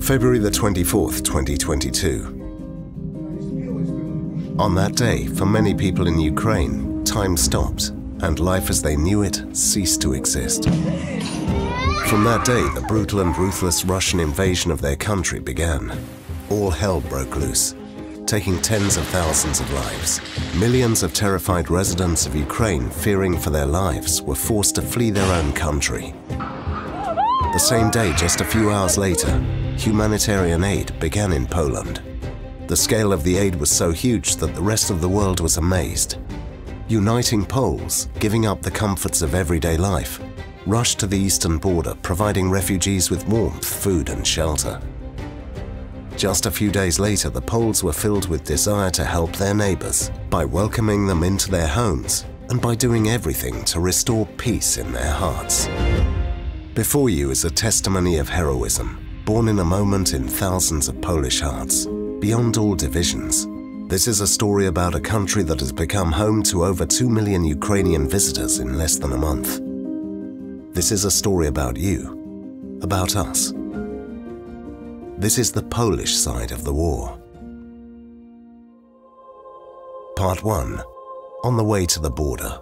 February the 24th, 2022. On that day, for many people in Ukraine, time stopped, and life as they knew it ceased to exist. From that day, the brutal and ruthless Russian invasion of their country began. All hell broke loose, taking tens of thousands of lives. Millions of terrified residents of Ukraine, fearing for their lives, were forced to flee their own country. The same day, just a few hours later, humanitarian aid began in Poland. The scale of the aid was so huge that the rest of the world was amazed. Uniting Poles, giving up the comforts of everyday life, rushed to the eastern border, providing refugees with warmth, food and shelter. Just a few days later, the Poles were filled with desire to help their neighbors by welcoming them into their homes and by doing everything to restore peace in their hearts. Before you is a testimony of heroism, born in a moment in thousands of Polish hearts, beyond all divisions. This is a story about a country that has become home to over 2 million Ukrainian visitors in less than a month. This is a story about you, about us. This is the Polish side of the war. Part 1. On the way to the border.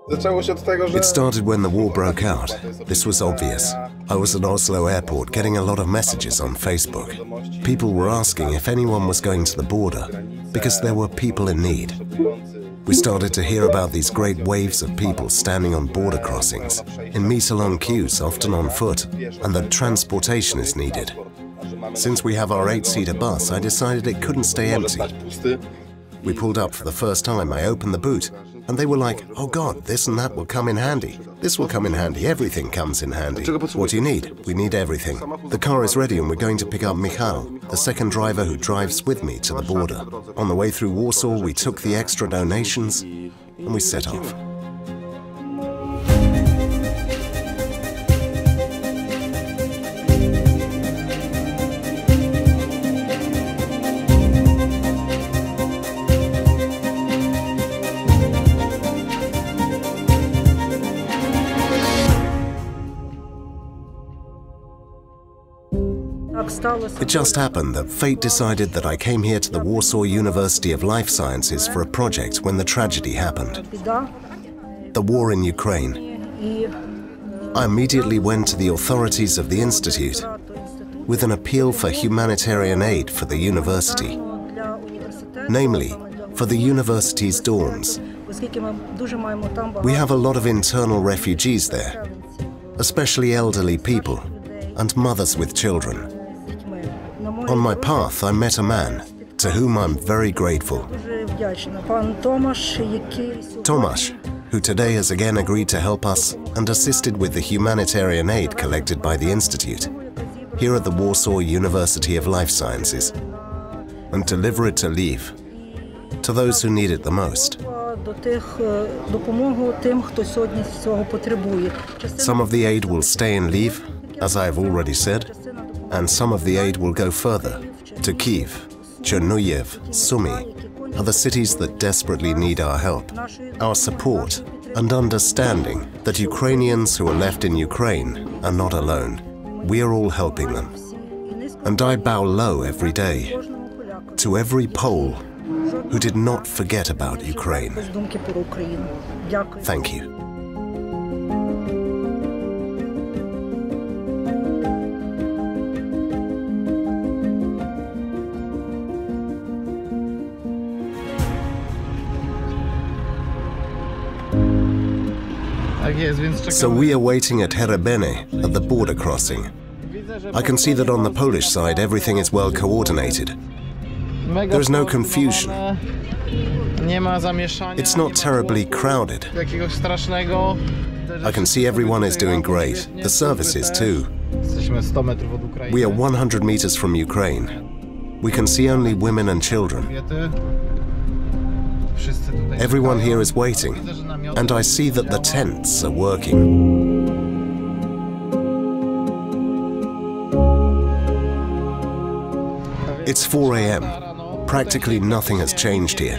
It started when the war broke out. This was obvious. I was at Oslo airport getting a lot of messages on Facebook. People were asking if anyone was going to the border, because there were people in need. We started to hear about these great waves of people standing on border crossings, in meter-long queues, often on foot, and that transportation is needed. Since we have our 8-seater bus, I decided it couldn't stay empty. We pulled up for the first time. I opened the boot, and they were like, "Oh God, this and that will come in handy. This will come in handy. Everything comes in handy. What do you need? We need everything." The car is ready and we're going to pick up Michal, the second driver who drives with me to the border. On the way through Warsaw, we took the extra donations and we set off. It just happened that fate decided that I came here to the Warsaw University of Life Sciences for a project when the tragedy happened. The war in Ukraine. I immediately went to the authorities of the institute with an appeal for humanitarian aid for the university, namely for the university's dorms. We have a lot of internal refugees there, especially elderly people and mothers with children. On my path, I met a man to whom I'm very grateful. Tomasz, who today has again agreed to help us and assisted with the humanitarian aid collected by the Institute here at the Warsaw University of Life Sciences, and deliver it to Lviv, to those who need it the most. Some of the aid will stay in Lviv, as I have already said, and some of the aid will go further, to Kyiv, Chernihiv, Sumy, other cities that desperately need our help, our support, and understanding that Ukrainians who are left in Ukraine are not alone. We are all helping them. And I bow low every day to every Pole who did not forget about Ukraine. Thank you. So we are waiting at Herebene at the border crossing. I can see that on the Polish side everything is well coordinated. There is no confusion. It's not terribly crowded. I can see everyone is doing great, the services too. We are 100 meters from Ukraine. We can see only women and children. Everyone here is waiting, and I see that the tents are working. It's 4 a.m. Practically nothing has changed here.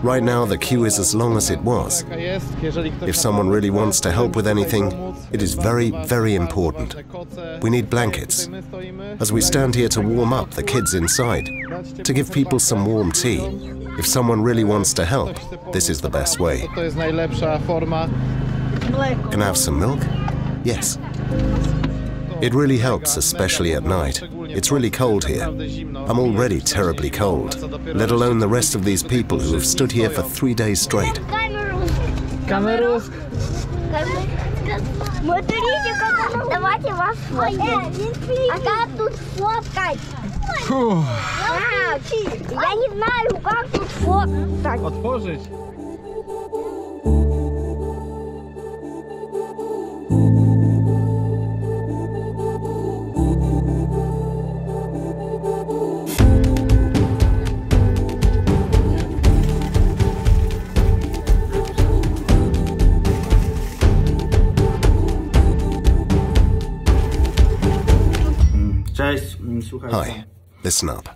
Right now, the queue is as long as it was. If someone really wants to help with anything, it is very, very important. We need blankets. As we stand here to warm up the kids inside, to give people some warm tea. If someone really wants to help, this is the best way. Can I have some milk? Yes. It really helps, especially at night. It's really cold here. I'm already terribly cold, let alone the rest of these people who have stood here for 3 days straight. Hi, listen up.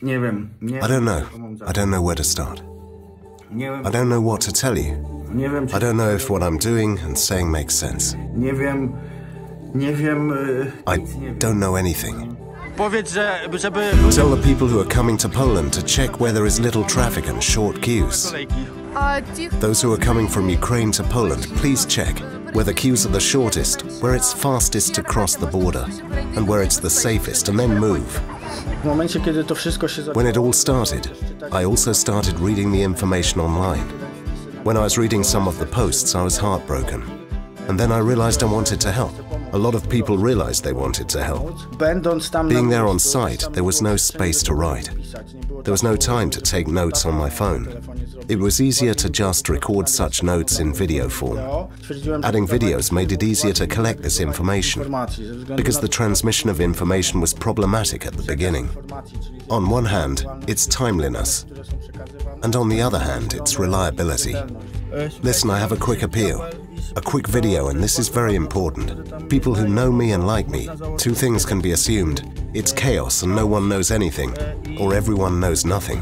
I don't know. I don't know where to start. I don't know what to tell you. I don't know if what I'm doing and saying makes sense. I don't know anything. Tell the people who are coming to Poland to check where there is little traffic and short queues. Those who are coming from Ukraine to Poland, please check where the queues are the shortest, where it's fastest to cross the border, and where it's the safest, and then move. When it all started, I also started reading the information online. When I was reading some of the posts, I was heartbroken. And then I realized I wanted to help. A lot of people realized they wanted to help. Being there on site, there was no space to write. There was no time to take notes on my phone. It was easier to just record such notes in video form. Adding videos made it easier to collect this information, because the transmission of information was problematic at the beginning. On one hand, it's timeliness, and on the other hand, it's reliability. Listen, I have a quick appeal. A quick video, and this is very important. People who know me and like me, two things can be assumed. It's chaos and no one knows anything, or everyone knows nothing.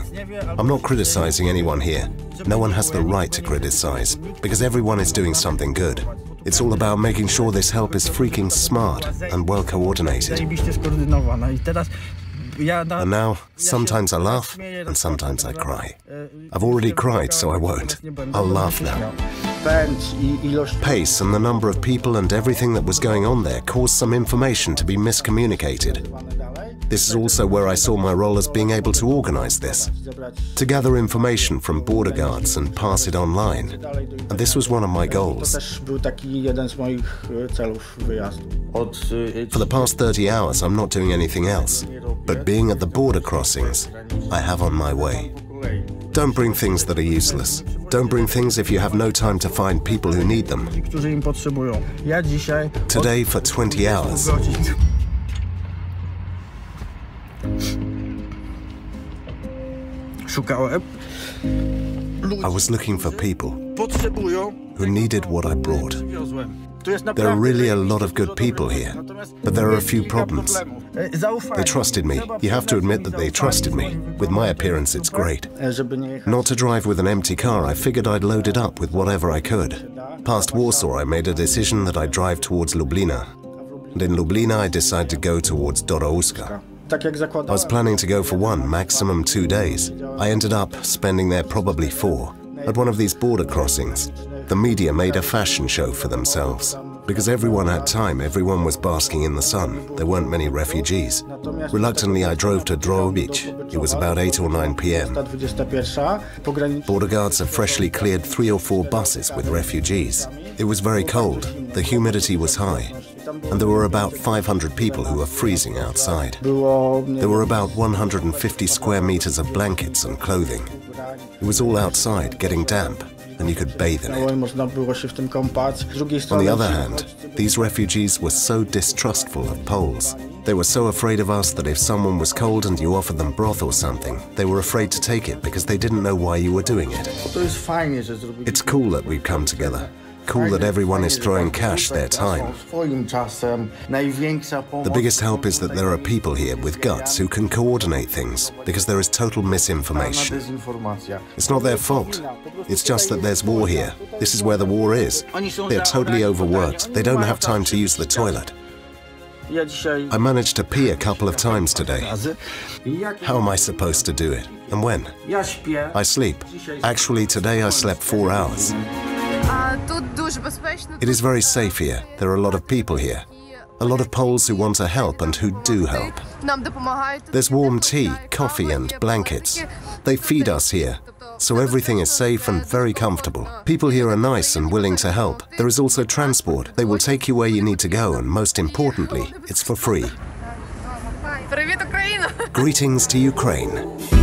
I'm not criticizing anyone here. No one has the right to criticize, because everyone is doing something good. It's all about making sure this help is freaking smart and well coordinated. And now, sometimes I laugh and sometimes I cry. I've already cried, so I won't. I'll laugh now. Pace and the number of people and everything that was going on there caused some information to be miscommunicated. This is also where I saw my role as being able to organize this, to gather information from border guards and pass it online. And this was one of my goals. For the past 30 hours, I'm not doing anything else, but being at the border crossings, I have on my way. Don't bring things that are useless. Don't bring things if you have no time to find people who need them. Today, for 20 hours. I was looking for people who needed what I brought. There are really a lot of good people here, but there are a few problems. They trusted me. You have to admit that they trusted me. With my appearance, it's great. Not to drive with an empty car, I figured I'd load it up with whatever I could. Past Warsaw, I made a decision that I'd drive towards Lublina. And in Lublina, I decided to go towards Dorouska. I was planning to go for 1, maximum 2 days. I ended up spending there probably 4. At one of these border crossings, the media made a fashion show for themselves. Because everyone had time, everyone was basking in the sun. There weren't many refugees. Reluctantly, I drove to Drohobych. It was about 8 or 9 p.m. Border guards had freshly cleared 3 or 4 buses with refugees. It was very cold, the humidity was high, and there were about 500 people who were freezing outside. There were about 150 square meters of blankets and clothing. It was all outside, getting damp, and you could bathe in it. On the other hand, these refugees were so distrustful of Poles. They were so afraid of us that if someone was cold and you offered them broth or something, they were afraid to take it because they didn't know why you were doing it. It's cool that we've come together. Cool that everyone is throwing cash their time. The biggest help is that there are people here with guts who can coordinate things, because there is total misinformation. It's not their fault. It's just that there's war here. This is where the war is. They're totally overworked. They don't have time to use the toilet. I managed to pee a couple of times today. How am I supposed to do it? And when? I sleep. Actually, today I slept 4 hours. It is very safe here. There are a lot of people here. A lot of Poles who want to help and who do help. There's warm tea, coffee and blankets. They feed us here. So everything is safe and very comfortable. People here are nice and willing to help. There is also transport. They will take you where you need to go, and most importantly, it's for free. Greetings to Ukraine.